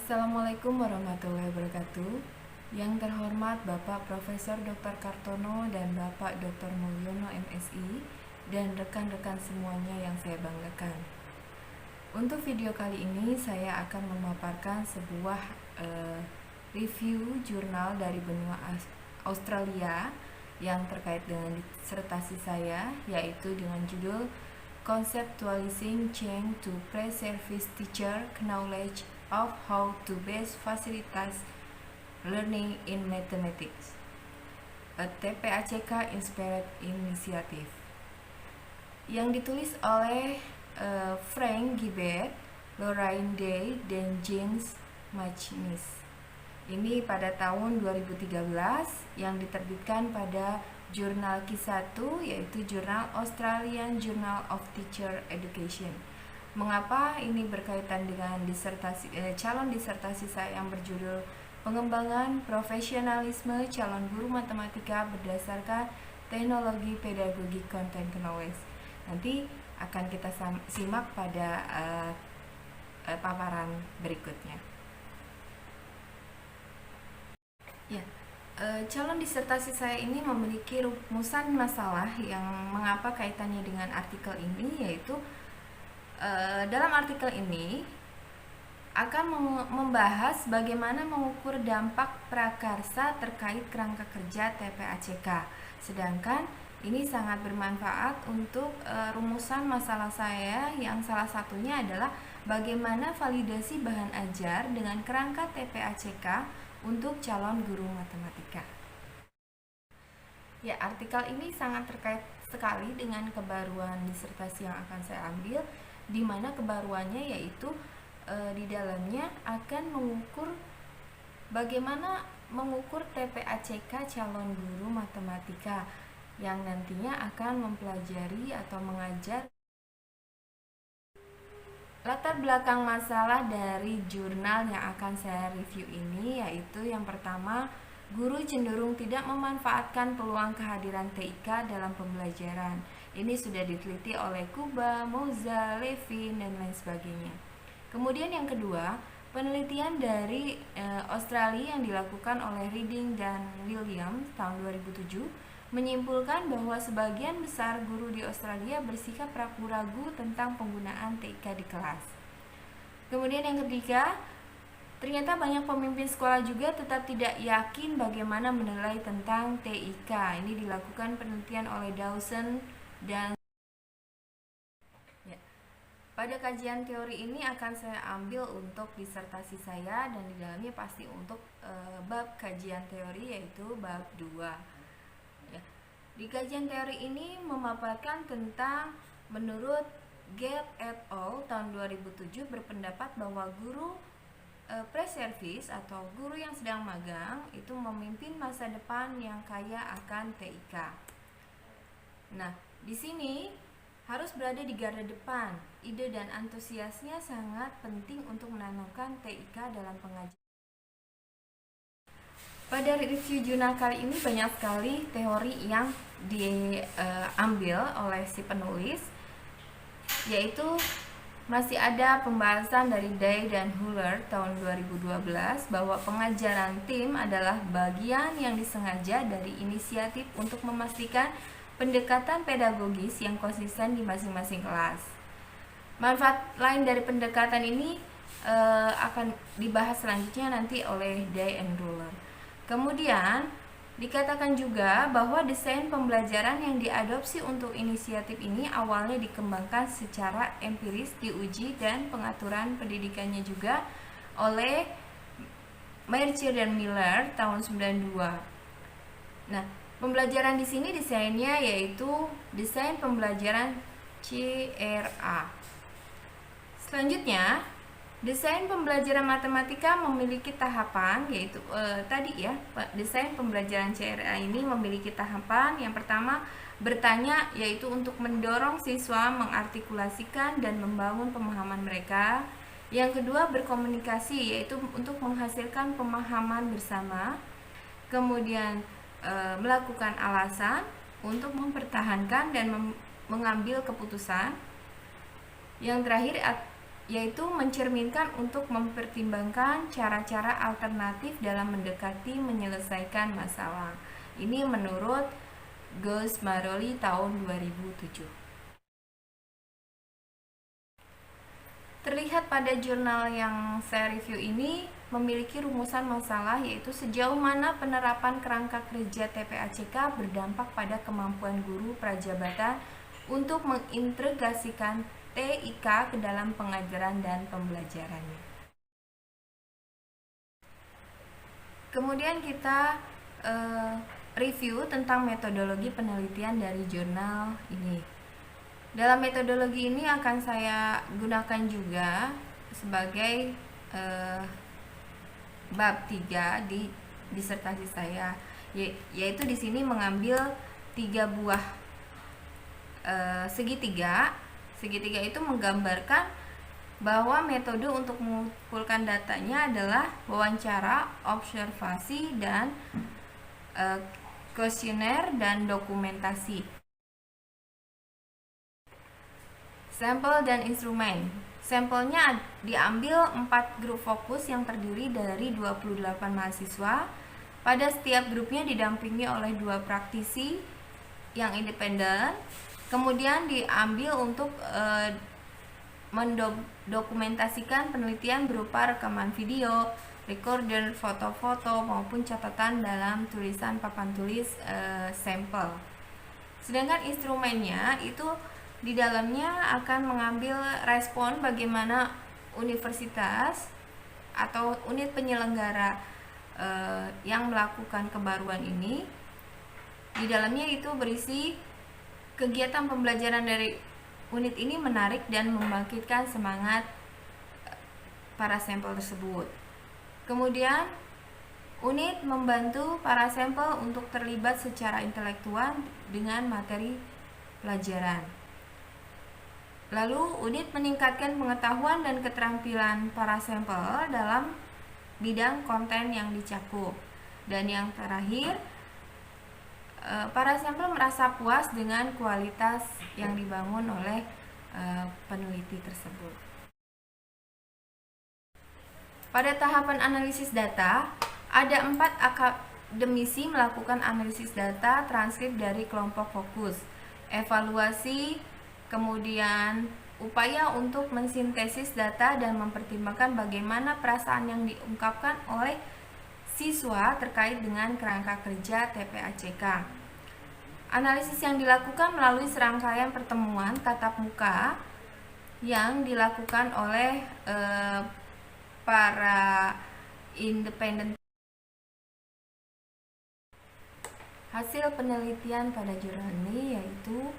Assalamualaikum warahmatullahi wabarakatuh. Yang terhormat Bapak Profesor Dr. Kartono dan Bapak Dr. Mulyono MSI dan rekan-rekan semuanya yang saya banggakan. Untuk video kali ini saya akan memaparkan sebuah review jurnal dari benua Australia yang terkait dengan disertasi saya, yaitu dengan judul Conceptualizing Change to Pre-Service Teacher Knowledge of How to Best Facilitate Learning in Mathematics, a TPACK Inspired Initiative, yang ditulis oleh Frank Gibert, Lorraine Day, dan James Machinis. Ini pada tahun 2013 yang diterbitkan pada jurnal Q1, yaitu jurnal Australian Journal of Teacher Education. Mengapa ini berkaitan dengan calon disertasi saya yang berjudul Pengembangan Profesionalisme Calon Guru Matematika Berdasarkan Teknologi Pedagogi Content Knowledge. Nanti akan kita simak pada paparan berikutnya. Ya, calon disertasi saya ini memiliki rumusan masalah yang mengapa kaitannya dengan artikel ini, yaitu dalam artikel ini akan membahas bagaimana mengukur dampak prakarsa terkait kerangka kerja TPACK. Sedangkan ini sangat bermanfaat untuk rumusan masalah saya yang salah satunya adalah bagaimana validasi bahan ajar dengan kerangka TPACK untuk calon guru matematika. Ya, artikel ini sangat terkait sekali dengan kebaruan disertasi yang akan saya ambil, di mana kebaruannya yaitu di dalamnya akan mengukur bagaimana mengukur TPACK calon guru matematika yang nantinya akan mempelajari atau mengajar. Latar belakang masalah dari jurnal yang akan saya review ini yaitu yang pertama, guru cenderung tidak memanfaatkan peluang kehadiran TIK dalam pembelajaran. Ini sudah diteliti oleh Kuba, Moza, Levin, dan lain sebagainya. Kemudian yang kedua, penelitian dari Australia yang dilakukan oleh Reading dan Williams tahun 2007 menyimpulkan bahwa sebagian besar guru di Australia bersikap ragu-ragu tentang penggunaan TIK di kelas. Kemudian yang ketiga, ternyata banyak pemimpin sekolah juga tetap tidak yakin bagaimana menilai tentang TIK. Ini dilakukan penelitian oleh Dawson dan pada kajian teori ini akan saya ambil untuk disertasi saya, dan di dalamnya pasti untuk bab kajian teori yaitu bab 2. Di kajian teori ini memaparkan tentang menurut Gate et al. Tahun 2007 berpendapat bahwa guru pre-service atau guru yang sedang magang itu memimpin masa depan yang kaya akan TIK. Nah, di sini harus berada di garda depan. Ide dan antusiasnya sangat penting untuk menanamkan TIK dalam pengajaran. Pada review jurnal kali ini banyak sekali teori yang diambil oleh si penulis, yaitu masih ada pembahasan dari Day dan Huller tahun 2012 bahwa pengajaran tim adalah bagian yang disengaja dari inisiatif untuk memastikan pendekatan pedagogis yang konsisten di masing-masing kelas. Manfaat lain dari pendekatan ini akan dibahas selanjutnya nanti oleh Day and Huller. Kemudian dikatakan juga bahwa desain pembelajaran yang diadopsi untuk inisiatif ini awalnya dikembangkan secara empiris, diuji, dan pengaturan pendidikannya juga oleh Mercier dan Miller tahun 92. Nah, pembelajaran di sini desainnya yaitu desain pembelajaran CRA. Selanjutnya, desain pembelajaran matematika memiliki tahapan, yaitu desain pembelajaran CRA ini memiliki tahapan. Yang pertama, bertanya, yaitu untuk mendorong siswa mengartikulasikan dan membangun pemahaman mereka. Yang kedua, berkomunikasi, yaitu untuk menghasilkan pemahaman bersama. Kemudian melakukan alasan untuk mempertahankan dan mengambil keputusan. Yang terakhir yaitu mencerminkan untuk mempertimbangkan cara-cara alternatif dalam mendekati menyelesaikan masalah. Ini menurut Gus Maroli tahun 2007. Terlihat pada jurnal yang saya review ini memiliki rumusan masalah, yaitu sejauh mana penerapan kerangka kerja TPACK berdampak pada kemampuan guru prajabatan untuk mengintegrasikan TIK ke dalam pengajaran dan pembelajarannya. Kemudian kita review tentang metodologi penelitian dari jurnal ini. Dalam metodologi ini akan saya gunakan juga sebagai bab 3 di disertasi saya, yaitu di sini mengambil 3 buah segitiga. Segitiga itu menggambarkan bahwa metode untuk mengumpulkan datanya adalah wawancara, observasi, dan kuesioner dan dokumentasi. Sampel dan instrumen. Sampelnya diambil 4 grup fokus yang terdiri dari 28 mahasiswa. Pada setiap grupnya didampingi oleh 2 praktisi yang independen. Kemudian diambil untuk mendokumentasikan penelitian berupa rekaman video, recorder, foto-foto, maupun catatan dalam tulisan papan tulis sampel. Sedangkan instrumennya itu di dalamnya akan mengambil respon bagaimana universitas atau unit penyelenggara yang melakukan kebaruan ini. Di dalamnya itu berisi kegiatan pembelajaran dari unit ini menarik dan membangkitkan semangat para sampel tersebut. Kemudian unit membantu para sampel untuk terlibat secara intelektual dengan materi pelajaran. Lalu unit meningkatkan pengetahuan dan keterampilan para sampel dalam bidang konten yang dicakup. Dan yang terakhir, para sampel merasa puas dengan kualitas yang dibangun oleh peneliti tersebut. Pada tahapan analisis data, ada 4 akademisi melakukan analisis data transkrip dari kelompok fokus, evaluasi, kemudian upaya untuk mensintesis data dan mempertimbangkan bagaimana perasaan yang diungkapkan oleh siswa terkait dengan kerangka kerja TPACK. Analisis yang dilakukan melalui serangkaian pertemuan tatap muka yang dilakukan oleh para independen. Hasil penelitian pada jurnal ini yaitu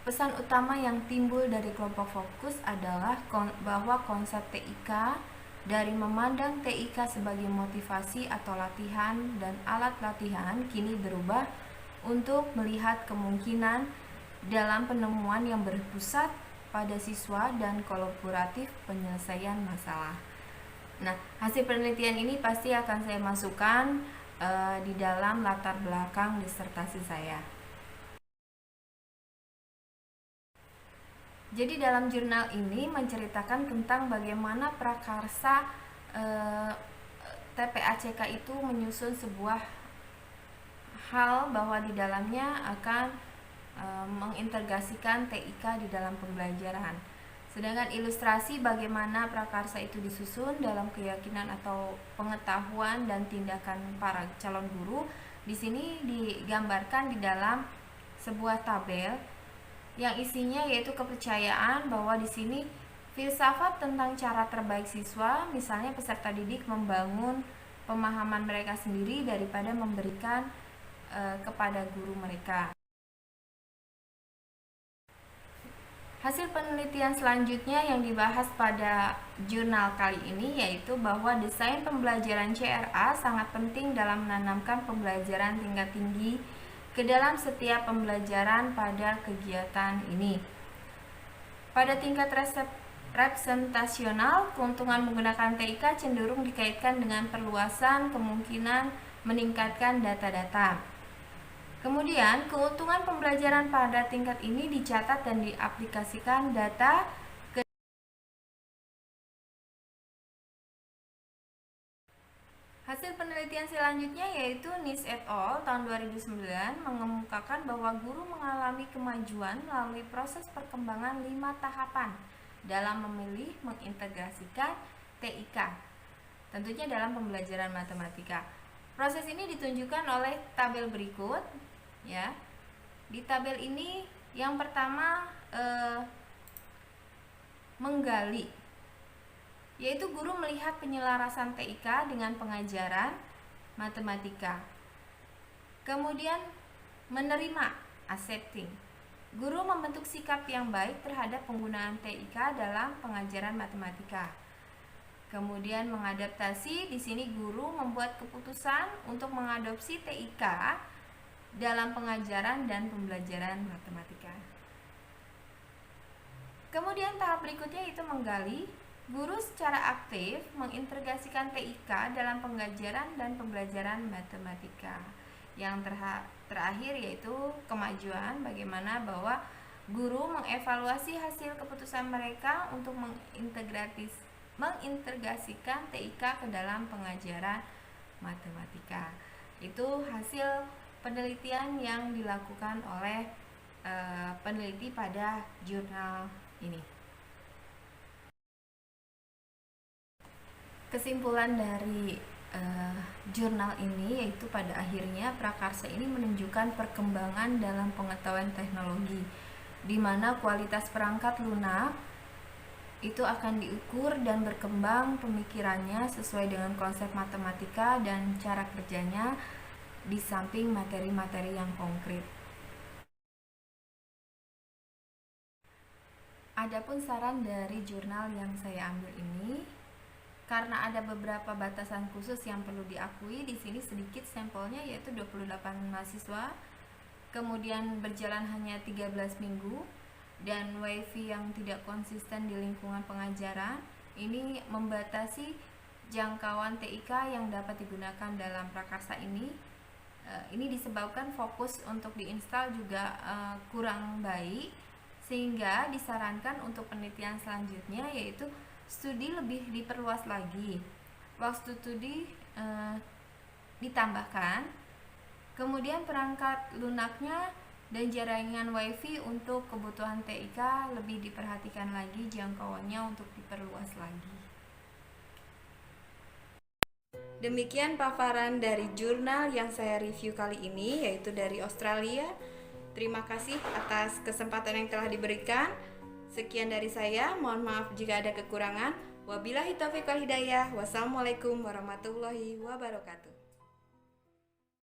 pesan utama yang timbul dari kelompok fokus adalah bahwa konsep TIK dari memandang TIK sebagai motivasi atau latihan dan alat latihan kini berubah untuk melihat kemungkinan dalam penemuan yang berpusat pada siswa dan kolaboratif penyelesaian masalah. Nah, hasil penelitian ini pasti akan saya masukkan di dalam latar belakang disertasi saya. Jadi dalam jurnal ini menceritakan tentang bagaimana prakarsa TPACK itu menyusun sebuah hal bahwa di dalamnya akan mengintegrasikan TIK di dalam pembelajaran. Sedangkan ilustrasi bagaimana prakarsa itu disusun dalam keyakinan atau pengetahuan dan tindakan para calon guru di sini digambarkan di dalam sebuah tabel yang isinya yaitu kepercayaan bahwa di sini filsafat tentang cara terbaik siswa, misalnya peserta didik membangun pemahaman mereka sendiri daripada memberikan kepada guru mereka. Hasil penelitian selanjutnya yang dibahas pada jurnal kali ini yaitu bahwa desain pembelajaran CRA sangat penting dalam menanamkan pembelajaran tingkat tinggi ke dalam setiap pembelajaran pada kegiatan ini. Pada tingkat representasional, keuntungan menggunakan TIK cenderung dikaitkan dengan perluasan kemungkinan meningkatkan data-data. Kemudian, keuntungan pembelajaran pada tingkat ini dicatat dan diaplikasikan data Hasil penelitian selanjutnya yaitu Nis et al. Tahun 2009 mengemukakan bahwa guru mengalami kemajuan melalui proses perkembangan 5 tahapan dalam memilih mengintegrasikan TIK, tentunya dalam pembelajaran matematika. Proses ini ditunjukkan oleh tabel berikut, ya. Di tabel ini yang pertama menggali, yaitu guru melihat penyelarasan TIK dengan pengajaran matematika. Kemudian menerima, accepting. Guru membentuk sikap yang baik terhadap penggunaan TIK dalam pengajaran matematika. Kemudian mengadaptasi, di sini guru membuat keputusan untuk mengadopsi TIK dalam pengajaran dan pembelajaran matematika. Kemudian tahap berikutnya itu menggali. Guru secara aktif mengintegrasikan TIK dalam pengajaran dan pembelajaran matematika. Yang terakhir yaitu kemajuan, bagaimana bahwa guru mengevaluasi hasil keputusan mereka untuk mengintegrasikan TIK ke dalam pengajaran matematika. Itu hasil penelitian yang dilakukan oleh peneliti pada jurnal ini. Kesimpulan dari jurnal ini yaitu pada akhirnya prakarsa ini menunjukkan perkembangan dalam pengetahuan teknologi, di mana kualitas perangkat lunak itu akan diukur dan berkembang pemikirannya sesuai dengan konsep matematika dan cara kerjanya di samping materi-materi yang konkret. Adapun saran dari jurnal yang saya ambil ini, karena ada beberapa batasan khusus yang perlu diakui, di sini sedikit sampelnya yaitu 28 mahasiswa, kemudian berjalan hanya 13 minggu, dan WiFi yang tidak konsisten di lingkungan pengajaran. Ini membatasi jangkauan TIK yang dapat digunakan dalam prakarsa ini. Ini disebabkan fokus untuk diinstal juga kurang baik, sehingga disarankan untuk penelitian selanjutnya yaitu studi lebih diperluas lagi, waktu studi ditambahkan, kemudian perangkat lunaknya dan jaringan WiFi untuk kebutuhan TIK lebih diperhatikan lagi, jangkauannya untuk diperluas lagi. Demikian paparan dari jurnal yang saya review kali ini, yaitu dari Australia. Terima kasih atas kesempatan yang telah diberikan. Sekian dari saya, mohon maaf jika ada kekurangan. Wabillahi taufiq wal hidayah. Wassalamualaikum warahmatullahi wabarakatuh.